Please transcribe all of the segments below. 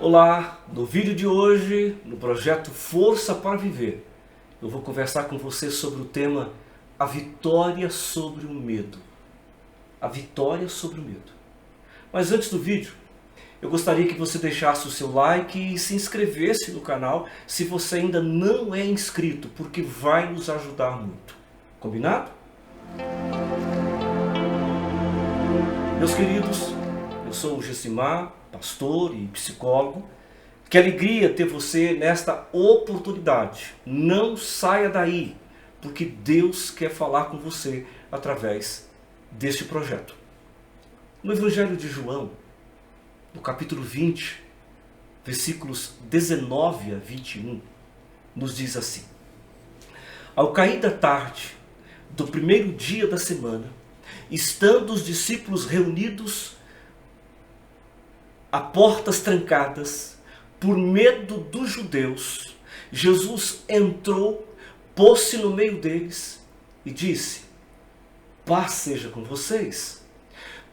Olá, no vídeo de hoje, no projeto Força para Viver, eu vou conversar com você sobre o tema A Vitória sobre o Medo. A vitória sobre o medo. Mas antes do vídeo, eu gostaria que você deixasse o seu like e se inscrevesse no canal se você ainda não é inscrito, porque vai nos ajudar muito. Combinado? Meus queridos, eu sou o Gessimar, pastor e psicólogo. Que alegria ter você nesta oportunidade. Não saia daí, porque Deus quer falar com você através deste projeto. No Evangelho de João, no capítulo 20, versículos 19 a 21, nos diz assim: Ao cair da tarde do primeiro dia da semana, estando os discípulos reunidos a portas trancadas, por medo dos judeus, Jesus entrou, pôs-se no meio deles e disse: Paz seja com vocês.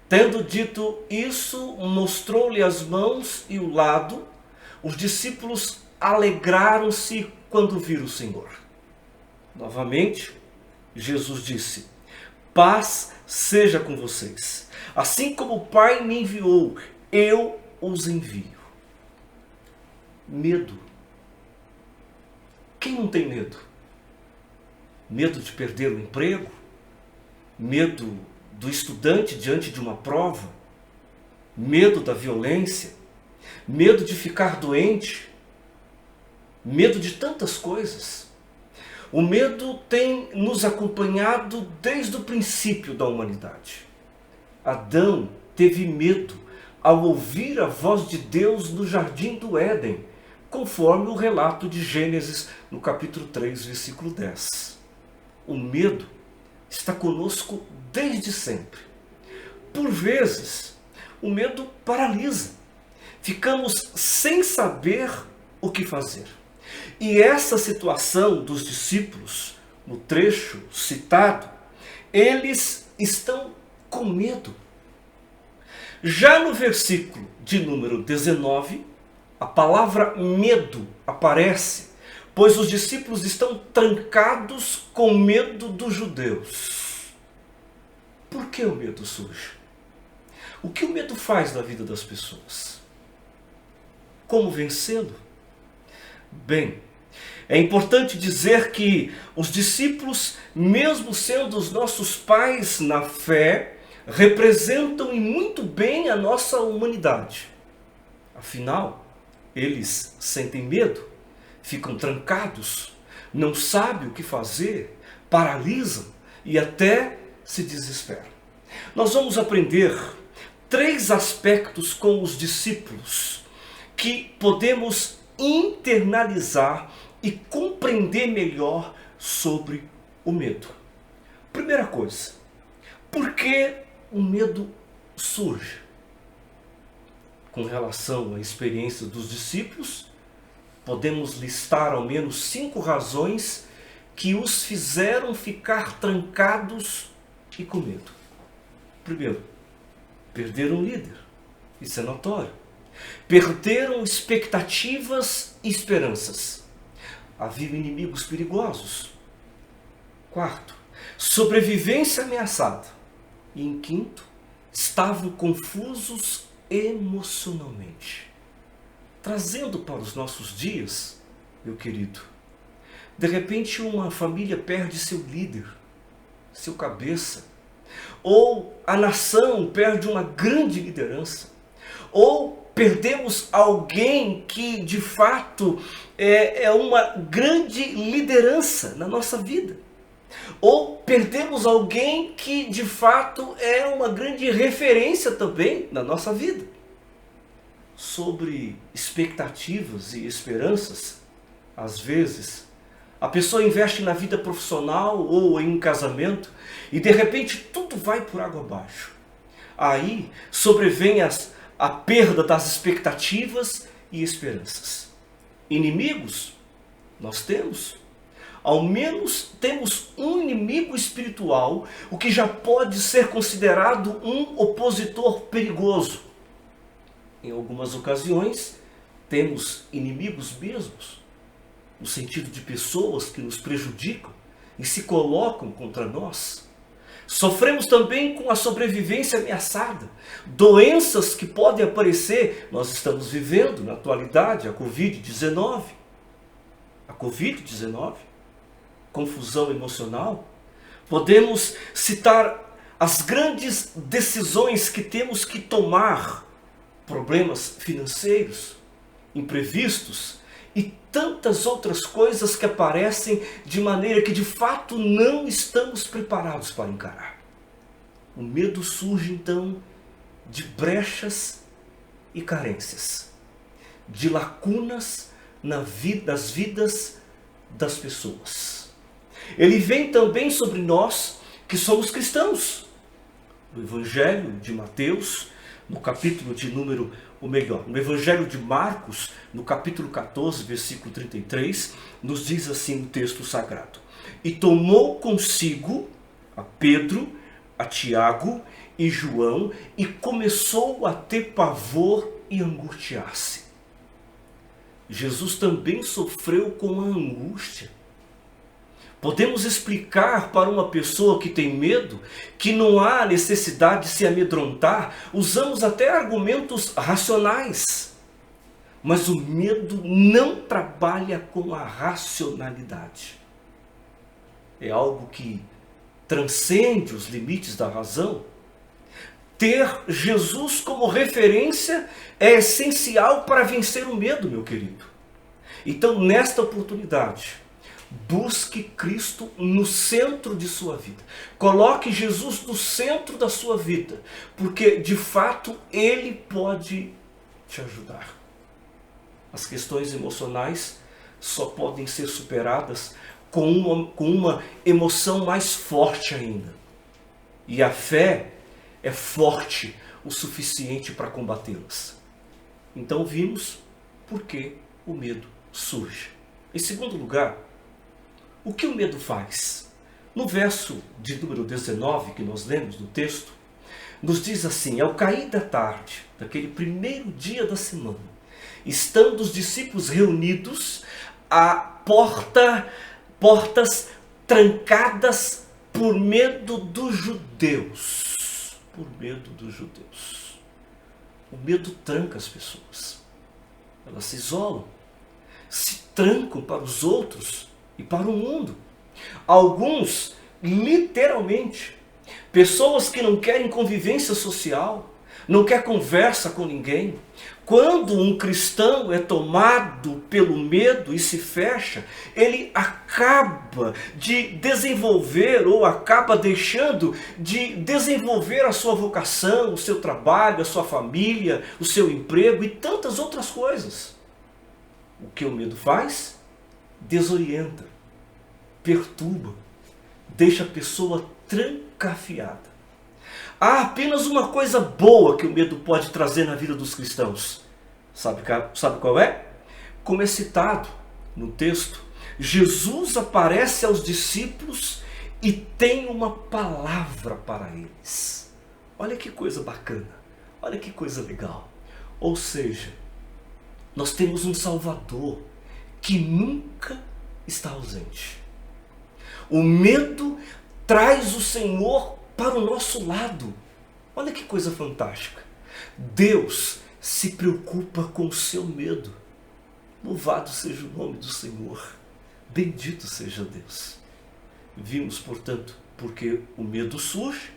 Tendo dito isso, mostrou-lhe as mãos e o lado. Os discípulos alegraram-se quando viram o Senhor. Novamente, Jesus disse: Paz seja com vocês. Assim como o Pai me enviou, eu os envio. Medo. Quem não tem medo? Medo de perder o emprego? Medo do estudante diante de uma prova? Medo da violência? Medo de ficar doente? Medo de tantas coisas. O medo tem nos acompanhado desde o princípio da humanidade. Adão teve medo ao ouvir a voz de Deus no jardim do Éden, conforme o relato de Gênesis no capítulo 3, versículo 10. O medo está conosco desde sempre. Por vezes, o medo paralisa. Ficamos sem saber o que fazer. E essa situação dos discípulos, no trecho citado, eles estão com medo. Já no versículo de número 19, a palavra medo aparece, pois os discípulos estão trancados com medo dos judeus. Por que o medo surge? O que o medo faz na vida das pessoas? Como vencê-lo? Bem, é importante dizer que os discípulos, mesmo sendo os nossos pais na fé, representam e muito bem a nossa humanidade. Afinal, eles sentem medo, ficam trancados, não sabem o que fazer, paralisam e até se desesperam. Nós vamos aprender 3 aspectos com os discípulos que podemos internalizar e compreender melhor sobre o medo. Primeira coisa, por que o medo surge? Com relação à experiência dos discípulos, podemos listar ao menos 5 razões que os fizeram ficar trancados e com medo. Primeiro, perderam o líder. Isso é notório. Perderam expectativas e esperanças. Havia inimigos perigosos. Quarto, sobrevivência ameaçada. E em quinto, estavam confusos emocionalmente. Trazendo para os nossos dias, meu querido, de repente uma família perde seu líder, seu cabeça, ou a nação perde uma grande liderança, ou perdemos alguém que de fato é uma grande liderança na nossa vida. Ou perdemos alguém que de fato é uma grande referência também na nossa vida. Sobre expectativas e esperanças, às vezes, a pessoa investe na vida profissional ou em um casamento e de repente tudo vai por água abaixo. Aí sobrevém a perda das expectativas e esperanças. Inimigos, nós temos. Ao menos temos um inimigo espiritual, o que já pode ser considerado um opositor perigoso. Em algumas ocasiões, Temos inimigos mesmos, no sentido de pessoas que nos prejudicam e se colocam contra nós. Sofremos também com a sobrevivência ameaçada, doenças que podem aparecer. Nós estamos vivendo na atualidade a Covid-19. A Covid-19, confusão emocional. Podemos citar as grandes decisões que temos que tomar, problemas financeiros, imprevistos e tantas outras coisas que aparecem de maneira que de fato não estamos preparados para encarar. O medo surge então de brechas e carências, de lacunas nas vidas das pessoas. Ele vem também sobre nós que somos cristãos. No Evangelho de Mateus, no capítulo de número, no Evangelho de Marcos, no capítulo 14, versículo 33, nos diz assim o texto sagrado: e tomou consigo a Pedro, a Tiago e João, e começou a ter pavor e angustiar-se. Jesus também sofreu com a angústia. Podemos explicar para uma pessoa que tem medo que não há necessidade de se amedrontar. Usamos até argumentos racionais. Mas o medo não trabalha com a racionalidade. É algo que transcende os limites da razão. Ter Jesus como referência é essencial para vencer o medo, meu querido. Então, nesta oportunidade, busque Cristo no centro de sua vida. Coloque Jesus no centro da sua vida, porque de fato Ele pode te ajudar. As questões emocionais só podem ser superadas com uma emoção mais forte ainda. E a fé é forte o suficiente para combatê-las. Então vimos por que o medo surge. Em segundo lugar, o que o medo faz? No verso de número 19 que nós lemos no texto, nos diz assim: ao cair da tarde, daquele primeiro dia da semana, estando os discípulos reunidos, a portas trancadas por medo dos judeus. Por medo dos judeus. O medo tranca as pessoas. Elas se isolam, se trancam para os outros e para o mundo. Alguns, literalmente, pessoas que não querem convivência social, não quer conversa com ninguém. Quando um cristão é tomado pelo medo e se fecha, ele acaba de desenvolver ou acaba deixando de desenvolver a sua vocação, o seu trabalho, a sua família, o seu emprego e tantas outras coisas. O que o medo faz? Desorienta, perturba, deixa a pessoa trancafiada. Há apenas uma coisa boa que o medo pode trazer na vida dos cristãos. Sabe qual é? Como é citado no texto, Jesus aparece aos discípulos e tem uma palavra para eles. Olha que coisa bacana, olha que coisa legal. Ou seja, nós temos um Salvador que nunca está ausente. O medo traz o Senhor para o nosso lado. Olha que coisa fantástica. Deus se preocupa com o seu medo. Louvado seja o nome do Senhor. Bendito seja Deus. Vimos, portanto, porque o medo surge,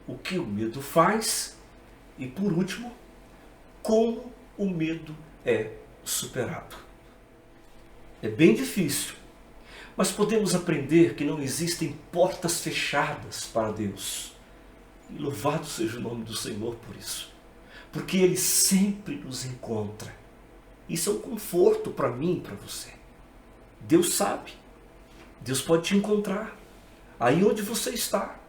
o que o medo faz e, por último, como o medo é superado. É bem difícil, mas podemos aprender que não existem portas fechadas para Deus. E louvado seja o nome do Senhor por isso. Porque Ele sempre nos encontra. Isso é um conforto para mim e para você. Deus sabe. Deus pode te encontrar aí onde você está.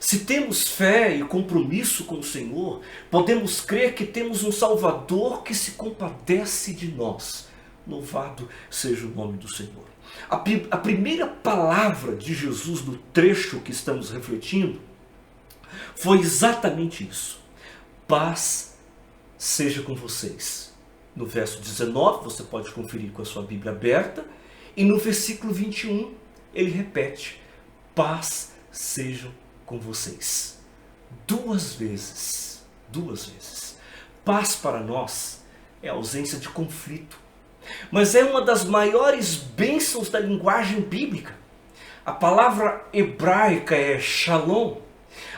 Se temos fé e compromisso com o Senhor, podemos crer que temos um Salvador que se compadece de nós. Louvado seja o nome do Senhor. A primeira palavra de Jesus no trecho que estamos refletindo foi exatamente isso. Paz seja com vocês. No verso 19, você pode conferir com a sua Bíblia aberta, e no versículo 21, ele repete: paz sejam com vocês. Duas vezes. Paz para nós é a ausência de conflito, mas é uma das maiores bênçãos da linguagem bíblica. A palavra hebraica é shalom.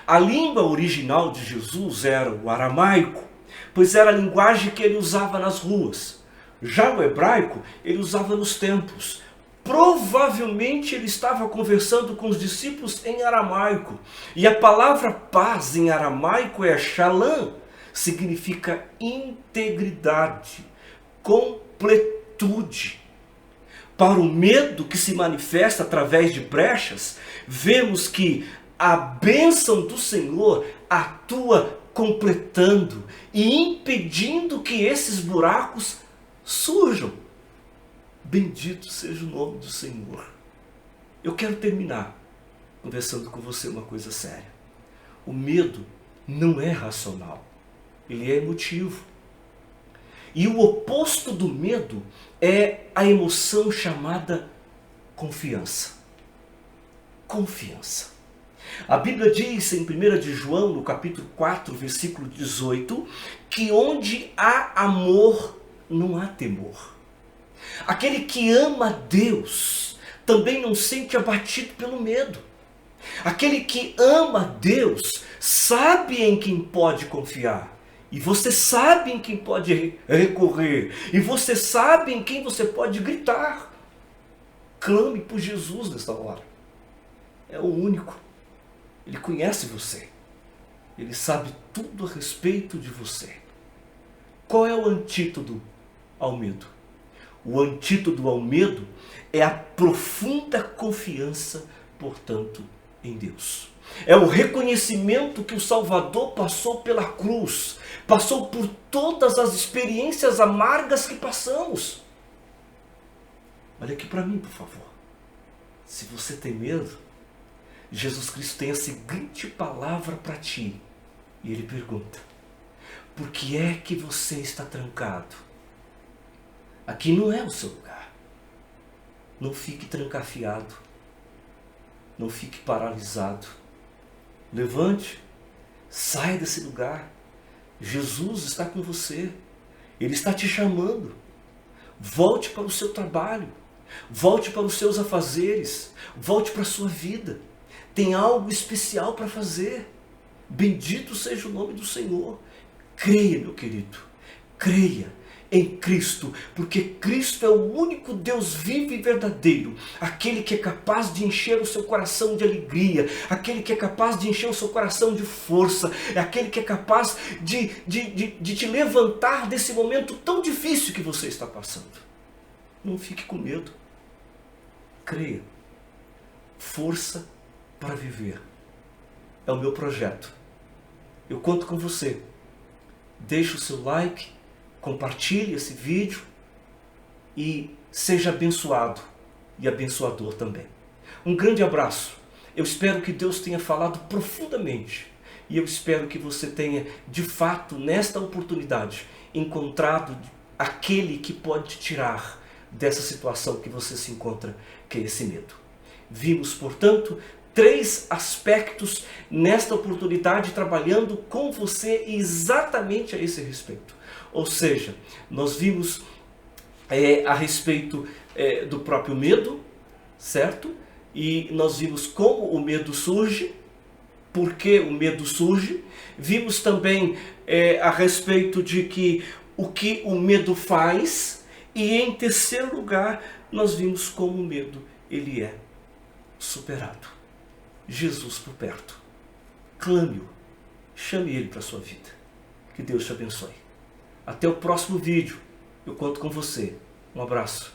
A língua original de Jesus era o aramaico, pois era a linguagem que ele usava nas ruas. Já o hebraico, ele usava nos templos. Provavelmente ele estava conversando com os discípulos em aramaico. E a palavra paz em aramaico é shalom, significa integridade, completude. Para o medo que se manifesta através de brechas, vemos que a bênção do Senhor atua completando e impedindo que esses buracos surjam. Bendito seja o nome do Senhor. Eu quero terminar conversando com você uma coisa séria. O medo não é racional, ele é emotivo. E o oposto do medo é a emoção chamada confiança. Confiança. A Bíblia diz em 1 de João, no capítulo 4, versículo 18, que onde há amor, não há temor. Aquele que ama a Deus também não sente abatido pelo medo. Aquele que ama a Deus sabe em quem pode confiar. E você sabe em quem pode recorrer. E você sabe em quem você pode gritar. Clame por Jesus nesta hora. É o único. Ele conhece você. Ele sabe tudo a respeito de você. Qual é o antídoto ao medo? O antídoto ao medo é a profunda confiança, portanto, em Deus. É o reconhecimento que o Salvador passou pela cruz, passou por todas as experiências amargas que passamos. Olha aqui para mim, por favor. Se você tem medo, Jesus Cristo tem a seguinte palavra para ti. E ele pergunta: por que é que você está trancado? Aqui não é o seu lugar. Não fique trancafiado. Não fique paralisado. Levante, saia desse lugar. Jesus está com você. Ele está te chamando. Volte para o seu trabalho. Volte para os seus afazeres. Volte para a sua vida. Tem algo especial para fazer. Bendito seja o nome do Senhor. Creia, meu querido. Creia em Cristo, porque Cristo é o único Deus vivo e verdadeiro, aquele que é capaz de encher o seu coração de alegria, aquele que é capaz de encher o seu coração de força, é aquele que é capaz de te levantar desse momento tão difícil que você está passando. Não fique com medo. Creia. Força para viver. É o meu projeto. Eu conto com você. Deixe o seu like, compartilhe esse vídeo e seja abençoado e abençoador também. Um grande abraço. Eu espero que Deus tenha falado profundamente e eu espero que você tenha, de fato, nesta oportunidade, encontrado aquele que pode te tirar dessa situação que você se encontra, que é esse medo. Vimos, portanto, 3 aspectos nesta oportunidade trabalhando com você exatamente a esse respeito. Ou seja, nós vimos a respeito do próprio medo, certo? E nós vimos como o medo surge, por que o medo surge. Vimos também a respeito de o que o medo faz. E em terceiro lugar, nós vimos como o medo ele é superado. Jesus por perto. Clame-o. Chame ele para a sua vida. Que Deus te abençoe. Até o próximo vídeo. Eu conto com você. Um abraço.